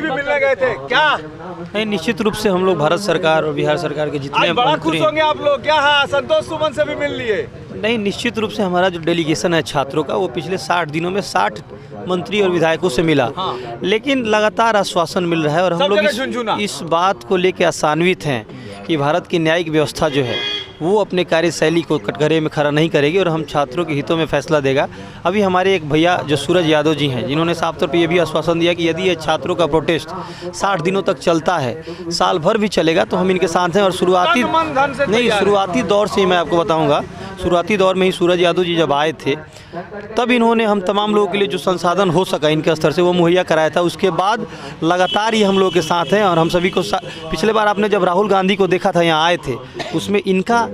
भी मिलने गए थे क्या? नहीं, निश्चित रूप से हम लोग भारत सरकार और बिहार सरकार के जितने आज बड़ा मंत्री खुश होंगे आप लोग क्या? हाँ, संतोष सुमन से भी मिल लिए। नहीं, निश्चित रूप से हमारा जो डेलीगेशन है छात्रों का, वो पिछले 60 दिनों में 60 मंत्री और विधायकों से मिला। लेकिन लगातार आश्वासन मिल रहा है और हम लोग इस बात को लेकर आशान्वित हैं कि भारत की न्यायिक व्यवस्था जो है वो अपने कार्यशैली को कटघरे में खड़ा नहीं करेगी और हम छात्रों के हितों में फैसला देगा। अभी हमारे एक भैया जो सूरज यादव जी हैं, जिन्होंने साफ तौर पे ये भी आश्वासन दिया कि यदि ये छात्रों का प्रोटेस्ट 60 दिनों तक चलता है, साल भर भी चलेगा, तो हम इनके साथ हैं। और शुरुआती दौर से ही मैं आपको बताऊँगा, शुरुआती दौर में ही सूरज यादव जी जब आए थे तब इन्होंने हम तमाम लोगों के लिए जो संसाधन हो सका इनके स्तर से वो मुहैया कराया था। उसके बाद लगातार ये हम लोगों के साथ हैं और हम सभी को पिछले बार आपने जब राहुल गांधी को देखा था यहाँ आए थे, उसमें इनका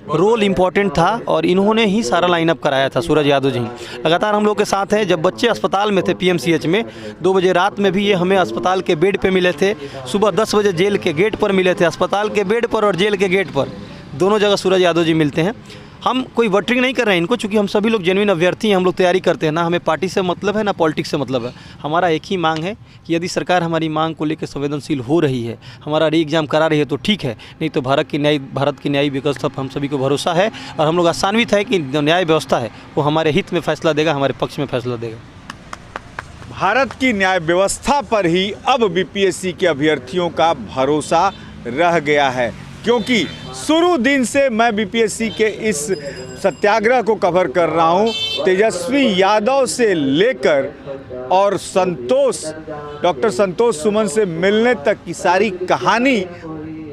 रोल इम्पॉर्टेंट था और इन्होंने ही सारा लाइनअप कराया था। सूरज यादव जी लगातार हम लोग के साथ हैं। जब बच्चे अस्पताल में थे पीएमसीएच में 2 बजे रात में भी ये हमें अस्पताल के बेड पे मिले थे, सुबह 10 बजे जेल के गेट पर मिले थे। अस्पताल के बेड पर और जेल के गेट पर दोनों जगह सूरज यादव जी मिलते हैं। हम कोई वोटिंग नहीं कर रहे हैं इनको, चूँकि हम सभी लोग जेन्युइन अभ्यर्थी हैं, हम लोग तैयारी करते हैं ना, हमें पार्टी से मतलब है ना पॉलिटिक्स से मतलब है। हमारा एक ही मांग है कि यदि सरकार हमारी मांग को लेकर संवेदनशील हो रही है, हमारा री एग्ज़ाम करा रही है तो ठीक है, नहीं तो भारत की न्यायिक व्यवस्था पर हम सभी को भरोसा है और हम लोग आशान्वित है कि जो न्याय व्यवस्था है वो हमारे हित में फैसला देगा, हमारे पक्ष में फैसला देगा। भारत की न्याय व्यवस्था पर ही अब बीपीएससी के अभ्यर्थियों का भरोसा रह गया है, क्योंकि शुरू दिन से मैं बीपीएससी के इस सत्याग्रह को कवर कर रहा हूं। तेजस्वी यादव से लेकर और डॉक्टर संतोष सुमन से मिलने तक की सारी कहानी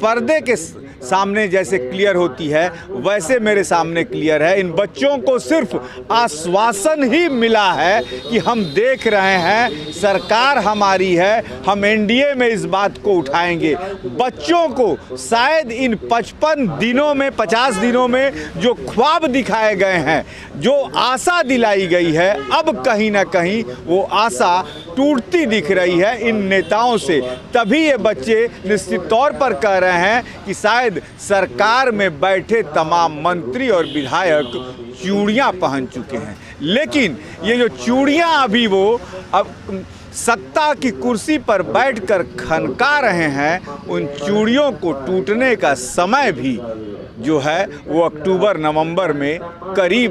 पर्दे के सामने जैसे क्लियर होती है वैसे मेरे सामने क्लियर है। इन बच्चों को सिर्फ आश्वासन ही मिला है कि हम देख रहे हैं, सरकार हमारी है, हम एनडीए में इस बात को उठाएंगे। बच्चों को शायद इन 55 दिनों में 50 दिनों में जो ख्वाब दिखाए गए हैं, जो आशा दिलाई गई है, अब कहीं ना कहीं वो आशा टूटती दिख रही है इन नेताओं से। तभी ये बच्चे निश्चित तौर पर कह रहे हैं कि शायद सरकार में बैठे तमाम मंत्री और विधायक चूड़ियां पहन चुके हैं, लेकिन ये जो चूड़ियां अभी वो अब सत्ता की कुर्सी पर बैठकर खनका रहे हैं, उन चूड़ियों को टूटने का समय भी जो है वो अक्टूबर नवंबर में करीब